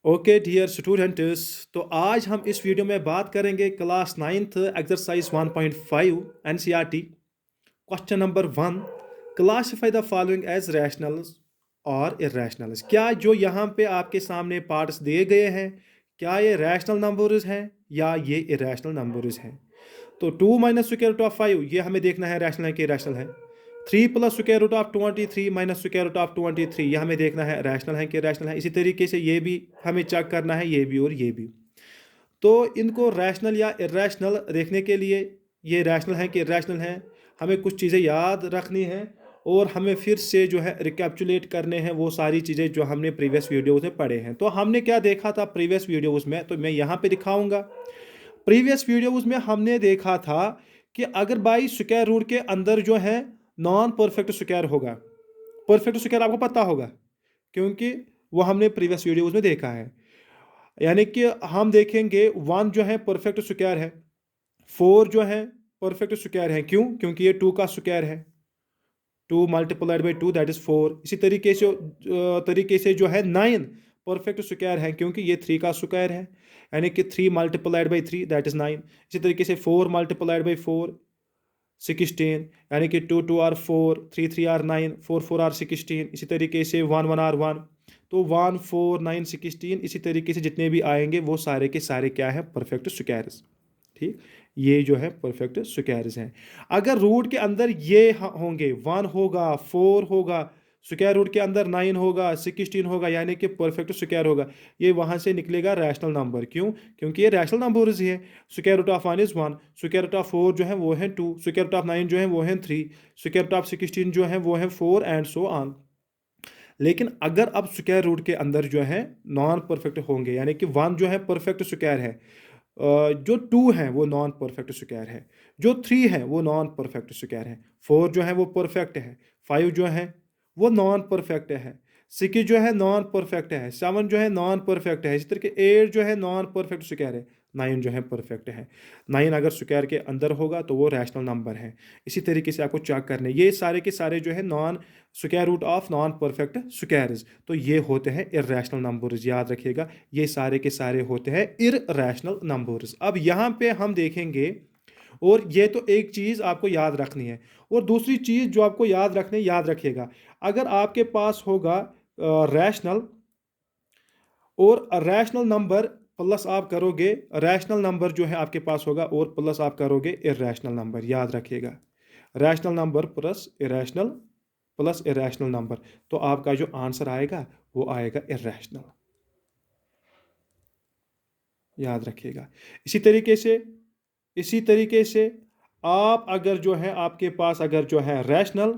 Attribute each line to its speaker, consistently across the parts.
Speaker 1: Okay dear students, तो आज हम इस वीडियो में बात करेंगे class 9th exercise 1.5 NCERT question number 1। Classify the following as rationals और इरेशनल्स। क्या जो यहाँ पे आपके सामने पार्ट्स दिए गए हैं, क्या ये रैशनल नंबर्स हैं या ये इरेशनल नंबर्स हैं? तो 2 माइनस स्क्वायर रूट ऑफ 5 ये हमें देखना है रैशनल है कि इरेशनल है। 3 plus square root of 23 minus square root of 23 ये हमें देखना है रैशनल है कि इरेशनल है। इसी तरीके से ये भी हमें चेक करना है, ये भी और ये भी। तो इनको रैशनल या इरेशनल देखने के लिए, ये रैशनल है कि इरेशनल है, हमें कुछ चीज़ें याद रखनी है और हमें फिर से जो है रिकैप्चुलेट करने हैं वो सारी चीज़ें जो हमने प्रीवियस वीडियोज़ में पढ़े हैं। तो हमने क्या देखा था प्रीवियस वीडियोज़ में, तो मैं यहाँ पे दिखाऊंगा। प्रीवियस वीडियोस में हमने देखा था कि अगर बाई स्क्वायर रूट के अंदर जो है नॉन परफेक्ट स्क्वायर होगा, परफेक्ट स्क्वायर आपको पता होगा क्योंकि वो हमने प्रीवियस वीडियोस में देखा है। यानी कि हम देखेंगे 1 जो है परफेक्ट स्क्वायर है, 4 जो है परफेक्ट स्क्वायर है। क्यों? क्योंकि ये 2 का स्क्वायर है। 2 मल्टीप्लाइड बाई 2 दैट इज 4। इसी तरीके से जो है 9 परफेक्ट स्क्वायर है क्योंकि ये 3 का स्क्वायर है। यानी कि 3 मल्टीप्लाइड बाई 3 दैट इज 9। इसी तरीके से 4 मल्टीप्लाइड बाई 4 16। यानी कि 2 2 आर 4, 3 3 आर 9, 4 4 आर 16। इसी तरीके से 1 1 आर 1। तो 1 4 9 16 इसी तरीके से जितने भी आएंगे वो सारे के सारे क्या है? Perfect squares. ठीक, ये जो है परफेक्ट स्क्वायर्स हैं। अगर रूट के अंदर ये होंगे, 1 होगा, 4 होगा, स्क्वायर रूट के अंदर 9 होगा, 16 होगा, यानी कि परफेक्ट स्क्वायर होगा, ये वहां से निकलेगा रैशनल नंबर। क्यों? क्योंकि ये रैशनल नंबर्स ही है। Square root of 1 is 1, square root of 4 जो है वो है 2, स्क्वायर रूट ऑफ 9 जो है वो है 3, स्क्वायर रूट ऑफ 16 जो है वो है 4 एंड सो ऑन। लेकिन अगर अब स्क्वायर रूट के अंदर जो है नॉन परफेक्ट होंगे, यानी कि 1 जो है परफेक्ट स्क्वायर है, जो 2 है वो नॉन परफेक्ट स्क्वायर है, जो 3 है वो नॉन परफेक्ट स्क्वायर है, 4 जो है वो परफेक्ट है, 5 जो है वो नॉन परफेक्ट है, 6 जो है नॉन परफेक्ट है, 7 जो है नॉन परफेक्ट है, इसी तरह के 8 जो है नॉन परफेक्ट स्क्वायर है, 9 जो है परफेक्ट है। 9 अगर स्क्वायर के अंदर होगा तो वो रैशनल नंबर है। इसी तरीके से आपको चेक करने, ये सारे के सारे जो है non square root of non perfect squares, तो ये होते हैं इरेशनल नंबर्स। याद रखिएगा, ये सारे के सारे होते हैं इरेशनल नंबर्स। अब यहाँ पे हम देखेंगे, और ये तो एक चीज़ आपको याद रखनी है, और दूसरी चीज़ जो आपको याद रखनी, याद रखिएगा, अगर आपके पास होगा रैशनल और रैशनल नंबर प्लस आप करोगे, रैशनल नंबर जो है आपके पास होगा और प्लस आप करोगे इरेशनल नंबर। याद रखिएगा, rational number plus irrational plus irrational number, तो आपका जो आंसर आएगा वो आएगा इरेशनल। याद रखिएगा। इसी तरीके से आप अगर जो है आपके पास अगर जो है रैशनल,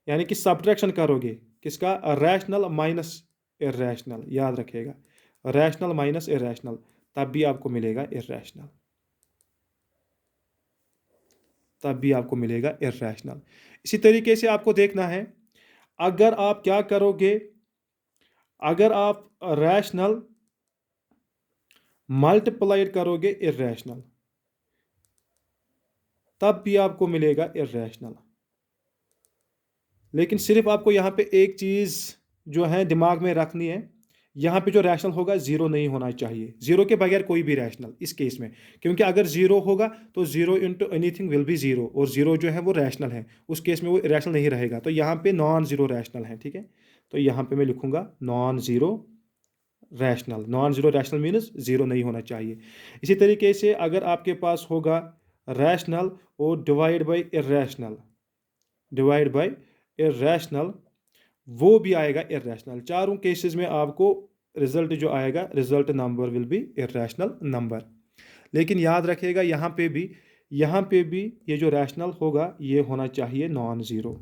Speaker 1: यानी कि सब्ट्रैक्शन करोगे किसका? Rational minus irrational. याद रखिएगा, रैशनल माइनस इरेशनल, तब भी आपको मिलेगा इरेशनल, तब भी आपको मिलेगा इरेशनल। इसी तरीके से आपको देखना है, अगर आप क्या करोगे, अगर आप रैशनल मल्टीप्लाइड करोगे इरेशनल, तब भी आपको मिलेगा इरेशनल। लेकिन सिर्फ आपको यहाँ पे एक चीज़ जो है दिमाग में रखनी है, यहाँ पे जो रैशनल होगा जीरो नहीं होना चाहिए, जीरो के बगैर कोई भी रैशनल इस केस में। क्योंकि अगर जीरो होगा तो zero into anything will be zero, और जीरो जो है वो रैशनल है, उस केस में वो रैशनल नहीं रहेगा। तो यहाँ पे नॉन जीरो रैशनल है। ठीक है, तो यहाँ पे मैं लिखूंगा non zero rational. Non zero rational means zero नहीं होना चाहिए। इसी तरीके से अगर आपके पास होगा रैशनल और divide by irrational, divide by irrational, वो भी आएगा इरेशनल। चारों केसेस में आपको रिजल्ट जो आएगा, result number will be irrational number. लेकिन याद रखिएगा, यहाँ पे भी ये जो रैशनल होगा ये होना चाहिए नॉन ज़ीरो,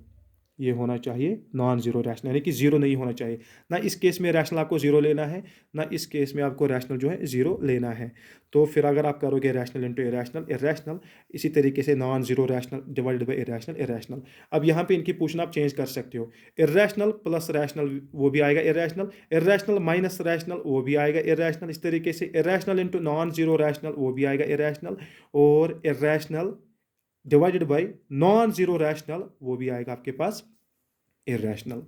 Speaker 1: ये होना चाहिए नॉन जीरो रैशनल, यानी कि जीरो नहीं होना चाहिए। ना इस केस में रैशनल आपको जीरो लेना है, ना इस केस में आपको रैशनल जो है जीरो लेना है। तो फिर अगर आप करोगे रैशनल इंटू इरेशनल, इरेशनल, इसी तरीके से non zero rational divided by irrational, irrational. अब यहाँ पे इनकी पोजीशन आप चेंज कर सकते हो, इरेशनल प्लस रैशनल वो भी आएगा इरेशनल, इरेशनल माइनस रैशनल वो भी आएगा इरेशनल, इस तरीके से irrational into non zero rational वो भी आएगा इरेशनल, और irrational divided by non zero rational वो भी आएगा आपके पास इरेशनल।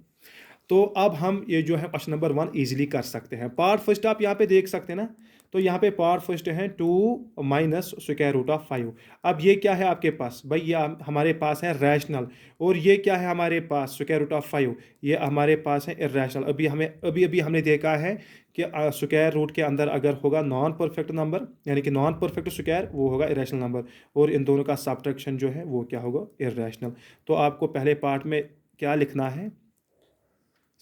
Speaker 1: तो अब हम ये जो है क्वेश्चन नंबर 1 इजीली कर सकते हैं। पार्ट फर्स्ट आप यहाँ पे देख सकते हैं ना, तो यहाँ पे पार्ट फर्स्ट है 2 माइनस स्क्वायर रूट ऑफ 5। अब ये क्या है आपके पास भाई, ये हमारे पास है रैशनल, और ये क्या है हमारे पास स्क्वायर रूट ऑफ 5, ये हमारे पास है इरेशनल। अभी अभी हमने देखा है कि स्क्वायर रूट के अंदर अगर होगा नॉन परफेक्ट नंबर यानी कि नॉन परफेक्ट स्क्वायर, वो होगा इरेशनल नंबर, और इन दोनों का सब्ट्रैक्शन जो है वो क्या होगा, इरेशनल। तो आपको पहले पार्ट में क्या लिखना है,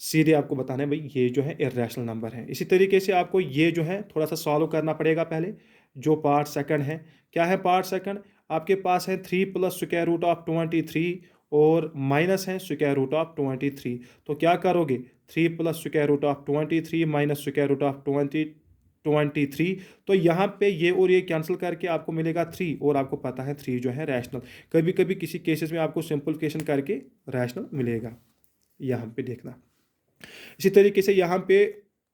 Speaker 1: सीधे आपको बताना है भाई ये जो है इरेशनल नंबर है। इसी तरीके से आपको ये जो है थोड़ा सा सॉल्व करना पड़ेगा पहले। जो पार्ट सेकंड है, क्या है पार्ट सेकंड, आपके पास है 3 प्लस स्क्वायर रूट ऑफ 23 और माइनस है स्क्वायर रूट ऑफ 23। तो क्या करोगे, 3 plus square root of 23 minus square root of 23। तो यहाँ पे ये और ये कैंसिल करके आपको मिलेगा 3, और आपको पता है 3 जो है रैशनल। कभी कभी किसी केसेस में आपको सिंपलिफिकेशन करके रैशनल मिलेगा, यहाँ पे देखना। इसी तरीके से यहाँ पे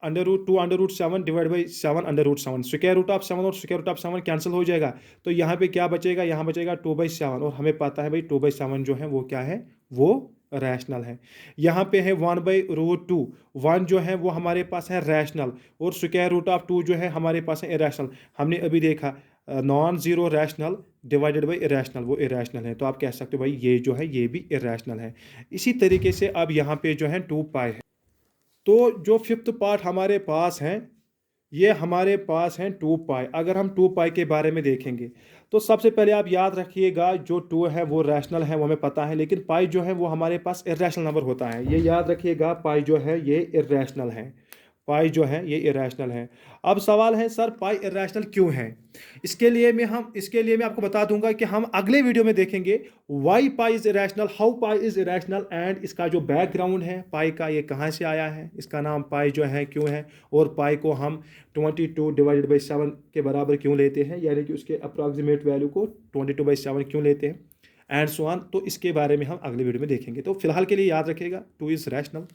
Speaker 1: √2 √7 divide by 7 √7, square root of 7 और स्क्वायर रूट ऑफ 7 कैंसिल हो जाएगा। तो यहाँ पे क्या बचेगा, यहाँ बचेगा 2/7, और हमें पता है भाई 2/7 जो है वो क्या है, वो रैशनल है। यहाँ पे है 1/√2, 1 जो है वो हमारे पास है रैशनल, और स्क्वायर रूट ऑफ 2 जो है हमारे पास है इरेशनल। हमने अभी देखा non zero rational divided by irrational, वो इरेशनल है। तो आप कह सकते हो भाई ये जो है ये भी इरेशनल है। इसी तरीके से अब यहाँ पे जो है 2π है। तो जो फिफ्थ पार्ट हमारे पास है, ये हमारे पास है 2π। अगर हम 2π के बारे में देखेंगे तो सबसे पहले आप याद रखिएगा जो 2 है वो रैशनल है, वो हमें पता है, लेकिन पाई जो है वो हमारे पास इरेशनल नंबर होता है। ये याद रखिएगा, पाई जो है ये इरेशनल है, पाई जो है ये इरेशनल है। अब सवाल है सर पाई इरेशनल क्यों है। इसके लिए मैं आपको बता दूंगा कि हम अगले वीडियो में देखेंगे why pi is irrational, how pi is irrational, and इसका जो बैकग्राउंड है पाई का, ये कहाँ से आया है, इसका नाम पाई जो है क्यों है, और पाई को हम 22 डिवाइडेड बाई 7 के बराबर क्यों लेते हैं, यानी कि उसके अप्रॉक्सीमेट वैल्यू को 22/7 क्यों लेते हैं, एंड सो ऑन। तो इसके बारे में हम अगले वीडियो में देखेंगे। तो फिलहाल के लिए याद रखिएगा 2 इज़ रैशनल,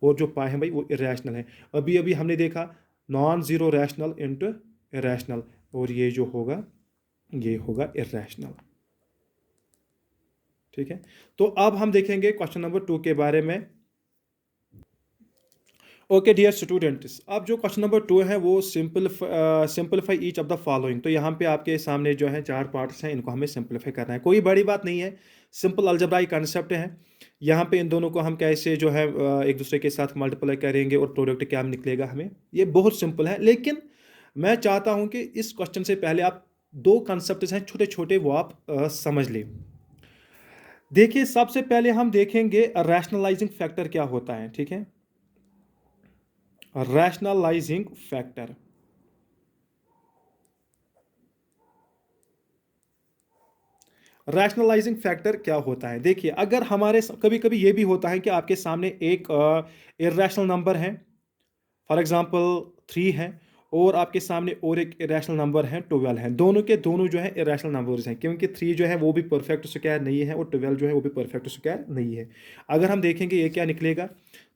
Speaker 1: और जो पाई है भाई वो इरेशनल है। अभी अभी हमने देखा non zero rational into irrational, और ये जो होगा ये होगा इरेशनल। ठीक है, तो अब हम देखेंगे क्वेश्चन नंबर 2 के बारे में। ओके डियर स्टूडेंट्स, अब जो क्वेश्चन नंबर 2 है वो simplify each of the following. तो यहाँ पे आपके सामने जो है 4 पार्ट्स हैं, इनको हमें सिंपलीफाई करना है। कोई बड़ी बात नहीं है, सिंपल अलजेब्राइक कंसेप्ट है। यहाँ पे इन दोनों को हम कैसे जो है एक दूसरे के साथ मल्टीप्लाई करेंगे और प्रोडक्ट क्या निकलेगा हमें, ये बहुत सिंपल है। लेकिन मैं चाहता हूँ कि इस क्वेश्चन से पहले आप 2 कंसेप्ट हैं छोटे छोटे, वो आप समझ लें। देखिए सबसे पहले हम देखेंगे रैशनलाइजिंग फैक्टर क्या होता है। ठीक है, रैशनलाइजिंग फैक्टर, रैशनलाइजिंग फैक्टर क्या होता है। देखिए अगर हमारे कभी कभी ये भी होता है कि आपके सामने एक इरेशनल नंबर है, फॉर एग्जांपल 3 है, और आपके सामने और एक इरेशनल नंबर है 12 है। दोनों के दोनों जो है इरेशनल नंबर्स हैं, क्योंकि 3 जो है वो भी परफेक्ट स्क्वायर नहीं है, और 12 जो है वो भी परफेक्ट स्क्वायर नहीं है। अगर हम देखेंगे ये क्या निकलेगा,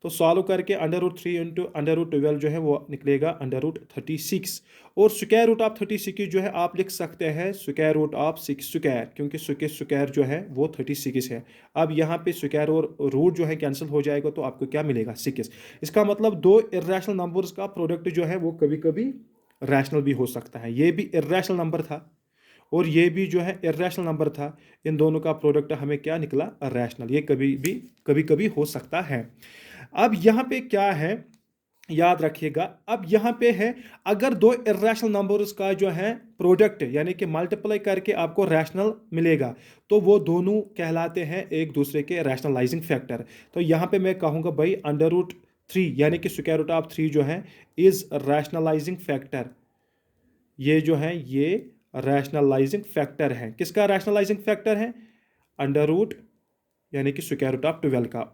Speaker 1: तो सॉल्व करके √3 इंटू √12 जो है वो निकलेगा √36, और स्क्वायर रूट ऑफ 36 जो है आप लिख सकते हैं स्क्वायर रूट ऑफ 6 स्क्वायर, क्योंकि स्क्वायर जो है वो 36 है। अब यहाँ पे स्क्वायर और रूट जो है कैंसिल हो जाएगा, तो आपको क्या मिलेगा, 6। इसका मतलब 2 इरेशनल नंबर्स का प्रोडक्ट जो है वो कभी कभी रैशनल भी हो सकता है। ये भी इरेशनल नंबर था और ये भी जो है इरेशनल नंबर था, इन दोनों का प्रोडक्ट हमें क्या निकला, रैशनल। ये कभी कभी हो सकता है। अब यहाँ पे क्या है याद रखिएगा, अब यहाँ पे है अगर 2 इरेशनल नंबर्स का जो है प्रोडक्ट यानी कि मल्टीप्लाई करके आपको रैशनल मिलेगा, तो वो दोनों कहलाते हैं एक दूसरे के रैशनलाइजिंग फैक्टर। तो यहाँ पे मैं कहूँगा भाई √3 यानी कि स्क्वायर रूट ऑफ 3 जो है इज रैशनलाइजिंग फैक्टर। ये जो है ये रैशनलाइजिंग फैक्टर है। किसका रैशनलाइजिंग फैक्टर है, अंडर रूट यानी कि स्क्वायर रूट ऑफ 12 का,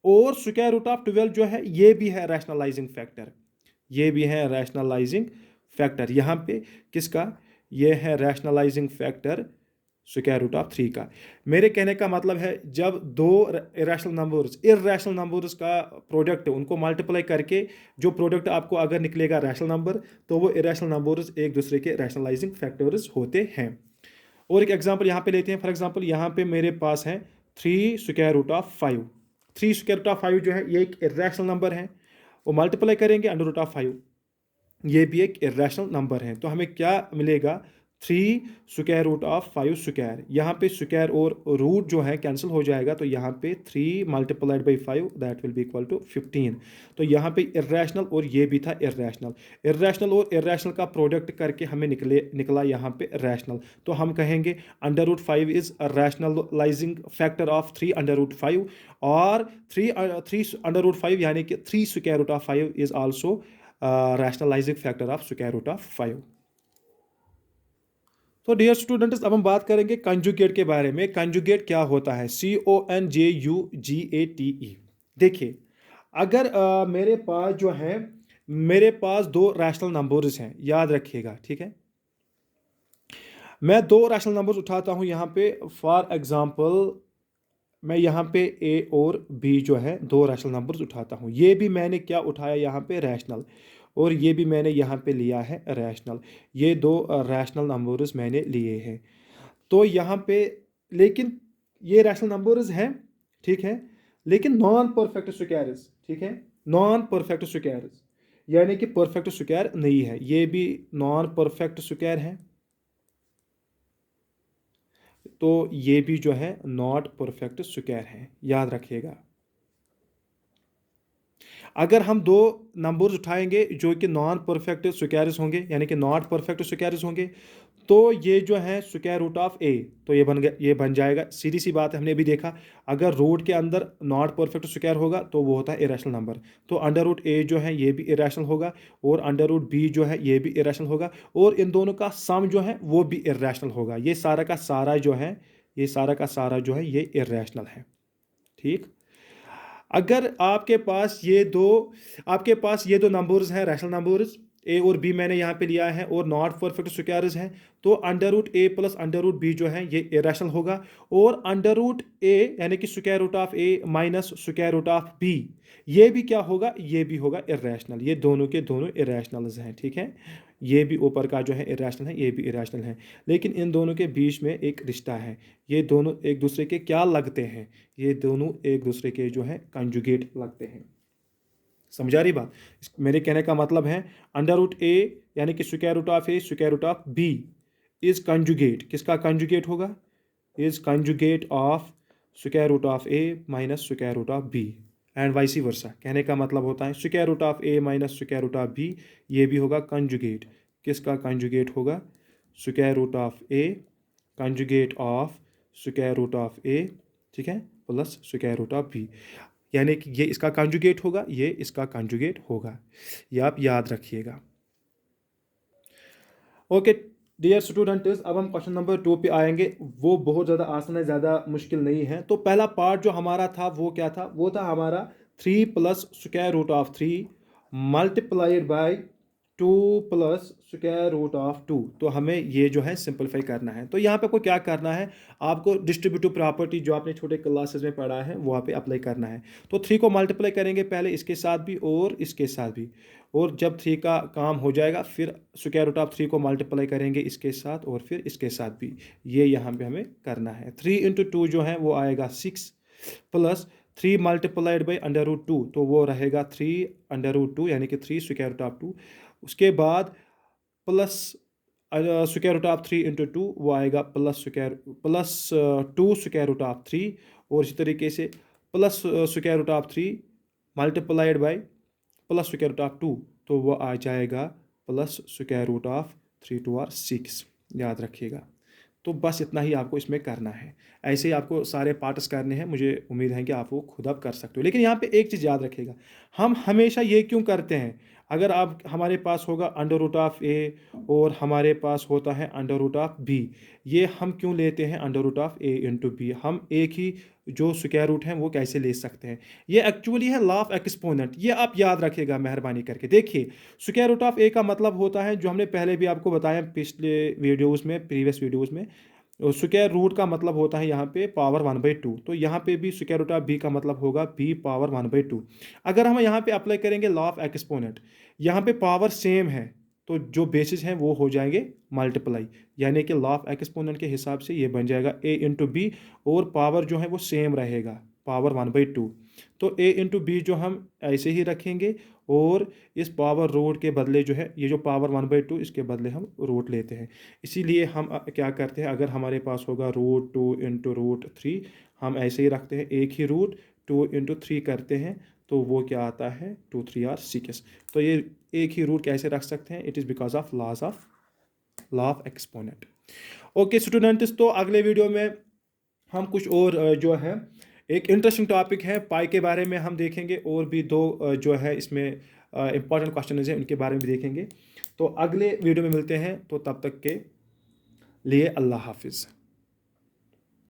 Speaker 1: और स्क्वायर रूट ऑफ 12 जो है ये भी है रैशनलाइजिंग फैक्टर, ये भी है रैशनलाइजिंग फैक्टर। यहाँ पे किसका, ये है rationalising factor square root of 3 का। मेरे कहने का मतलब है जब 2 इरेशनल नंबर्स का प्रोडक्ट उनको मल्टीप्लाई करके जो प्रोडक्ट आपको अगर निकलेगा रैशनल नंबर, तो वो इरेशनल नंबर्स एक दूसरे के रैशनलाइजिंग फैक्टर्स होते हैं। और एक एग्जांपल यहाँ पे लेते हैं। फॉर एग्जांपल यहाँ पे मेरे पास है 3 square root of 5, 3 square root of 5 जो है ये एक इरेशनल नंबर है, वो मल्टीप्लाई करेंगे अंडर रूट ऑफ 5, ये भी एक इरेशनल नंबर है। तो हमें क्या मिलेगा, 3 स्क्वायर रूट ऑफ 5 स्क्वायर, यहाँ पे स्क्वायर और रूट जो है कैंसिल हो जाएगा, तो यहाँ पे 3 multiplied by 5 that will be equal to 15। तो यहाँ पे इरेशनल और ये भी था इरेशनल, इरेशनल और इरेशनल का प्रोडक्ट करके हमें निकला यहाँ पे रैशनल। तो हम कहेंगे under root 5 is a rationalising factor of 3 under root 5, और 3 अंडर रूट 5 यानी कि 3 square root of 5 is also rationalising factor of square root of 5। तो डियर स्टूडेंट्स, अब हम बात करेंगे कंजुगेट के बारे में। कंजुगेट क्या होता है, CONJUGATE। देखिए, अगर मेरे पास दो रैशनल नंबर्स हैं, याद रखिएगा, ठीक है। मैं दो रैशनल नंबर्स उठाता हूं यहाँ पे, फॉर एग्जांपल मैं यहाँ पे ए और बी जो है दो रैशनल नंबर्स उठाता हूँ। ये भी मैंने क्या उठाया यहाँ पे, रैशनल, और ये भी मैंने यहाँ पे लिया है रैशनल। ये दो रैशनल नंबर्स मैंने लिए हैं। तो यहाँ पे, लेकिन ये रैशनल नंबर्स हैं, ठीक है, लेकिन नॉन परफेक्ट स्क्वायर्स, ठीक है, नॉन परफेक्ट स्क्वायर्स, यानी कि परफेक्ट स्क्वायर नहीं है। ये भी नॉन परफेक्ट स्क्वायर है, तो ये भी जो है नॉट परफेक्ट स्क्वायर है, याद रखिएगा। अगर हम दो नंबर्स उठाएंगे जो कि नॉन परफेक्ट स्क्वायर्स होंगे, यानी कि नॉट परफेक्ट स्क्वायर्स होंगे, तो ये जो है स्क्वायर रूट ऑफ ए, तो ये बन जाएगा। सीधी सी बात है, हमने भी देखा, अगर रूट के अंदर नॉट परफेक्ट स्क्वायर होगा तो वो होता है इरेशनल नंबर। तो अंडर रूट ए जो है ये भी इरेशनल होगा, और अंडर रूट बी जो है ये भी इरेशनल होगा, और इन दोनों का सम जो है वो भी इरेशनल होगा। ये सारा का सारा जो है, ये सारा का सारा जो है ये इरेशनल है, ठीक। अगर आपके पास ये दो नंबर्स हैं, रैशनल नंबर्स ए और बी मैंने यहाँ पे लिया है, और नॉट परफेक्ट स्क्वायर्स हैं, तो अंडर रूट ए प्लस अंडर रूट बी जो है ये इरेशनल होगा, और अंडर रूट ए यानी कि square root of A minus square root of B, ये भी क्या होगा, ये भी होगा इरेशनल। ये दोनों के दोनों इरेशनल्स हैं, ठीक है। ये भी ऊपर का जो है इरेशनल है, ये भी इरेशनल है, लेकिन इन दोनों के बीच में एक रिश्ता है। ये दोनों एक दूसरे के क्या लगते हैं, ये दोनों एक दूसरे के जो है कंजुगेट लगते हैं। समझा रही बात, मेरे कहने का मतलब है अंडर रूट ए यानी कि square root of A square root of B is conjugate, किसका कंजुगेट होगा, is conjugate of square root of A minus square root of B, and vice versa. कहने का मतलब होता है square root of A minus square root of B, ये भी होगा कंजुगेट। किसका कंजुगेट होगा, square root of A conjugate of square root of A, ठीक है, plus square root of B, यानी कि ये इसका कंजुगेट होगा, ये इसका कंजुगेट होगा। ये आप याद रखिएगा। ओके डियर स्टूडेंट्स, अब हम क्वेश्चन नंबर 2 पे आएंगे। वो बहुत ज़्यादा आसान है, ज़्यादा मुश्किल नहीं है। तो पहला पार्ट जो हमारा था वो क्या था, वो था हमारा 3 plus square root of 3 multiplied by 2 plus square root of 2। तो हमें ये जो है सिंपलीफाई करना है। तो यहाँ पे आपको क्या करना है, आपको डिस्ट्रीब्यूटिव प्रॉपर्टी जो आपने छोटे क्लासेस में पढ़ा है वहाँ पे अप्लाई करना है। तो 3 को मल्टीप्लाई करेंगे पहले इसके साथ भी और इसके साथ भी, और जब 3 का काम हो जाएगा फिर स्क्वायर रूट ऑफ 3 को मल्टीप्लाई करेंगे इसके साथ और फिर इसके साथ भी। ये यहाँ पे हमें करना है। 3 इंटू 2 जो है वो आएगा 6 plus 3 multiplied by under root 2, तो वो रहेगा 3 अंडर रूट 2 यानी कि 3 स्क्वायर रूट ऑफ 2। उसके बाद plus square root of 3 into 2 वो आएगा प्लस 2 स्क्वायर रूट ऑफ 3, और इसी तरीके से plus square root of 3 multiplied by plus square root of 2, तो वो आ जाएगा plus square root of 3 two are 6, याद रखिएगा। तो बस इतना ही आपको इसमें करना है। ऐसे ही आपको सारे पार्ट्स करने हैं। मुझे उम्मीद है कि आप वो खुद अब कर सकते हो। लेकिन यहाँ पे एक चीज़ याद रखिएगा, हम हमेशा ये क्यों करते हैं, अगर आप हमारे पास होगा अंडर रूट ऑफ ए और हमारे पास होता है अंडर रूट ऑफ बी, ये हम क्यों लेते हैं under root of A into B. हम एक ही जो स्क्वायर रूट हैं वो कैसे ले सकते हैं, ये एक्चुअली है लॉ ऑफ एक्सपोनेंट। ये आप याद रखिएगा मेहरबानी करके। देखिए, स्क्वायर रूट ऑफ ए का मतलब होता है, जो हमने पहले भी आपको बताया पिछले वीडियोस में, प्रीवियस वीडियोस में, स्क्वायर रूट का मतलब होता है यहाँ पे पावर 1/2। तो यहाँ पे भी स्क्वायर रूट ऑफ बी का मतलब होगा बी पावर 1/2। अगर हम यहाँ पे अप्लाई करेंगे लॉ ऑफ एक्सपोनेंट, यहाँ पे पावर सेम है तो जो बेसिस हैं वो हो जाएंगे मल्टीप्लाई, यानी कि लॉ ऑफ एक्सपोनेंट के हिसाब से ये बन जाएगा ए इंटू बी, और पावर जो है वो सेम रहेगा, पावर 1/2। तो a इंटू बी जो हम ऐसे ही रखेंगे और इस पावर रूट के बदले जो है ये जो पावर 1/2 इसके बदले हम रूट लेते हैं। इसीलिए हम क्या करते हैं, अगर हमारे पास होगा √2 इंटू √3, हम ऐसे ही रखते हैं एक ही रूट, 2 इंटू 3 करते हैं तो वो क्या आता है 2 3 आर 6। तो ये एक ही रूट कैसे रख सकते हैं, it is because of law of exponent. Okay students, तो अगले वीडियो में हम कुछ और जो है एक इंटरेस्टिंग टॉपिक है पाई के बारे में हम देखेंगे, और भी दो जो है इसमें इंपॉर्टेंट क्वेश्चन है उनके बारे में देखेंगे। तो अगले वीडियो में मिलते हैं, तो तब तक के लिए अल्लाह हाफिज़।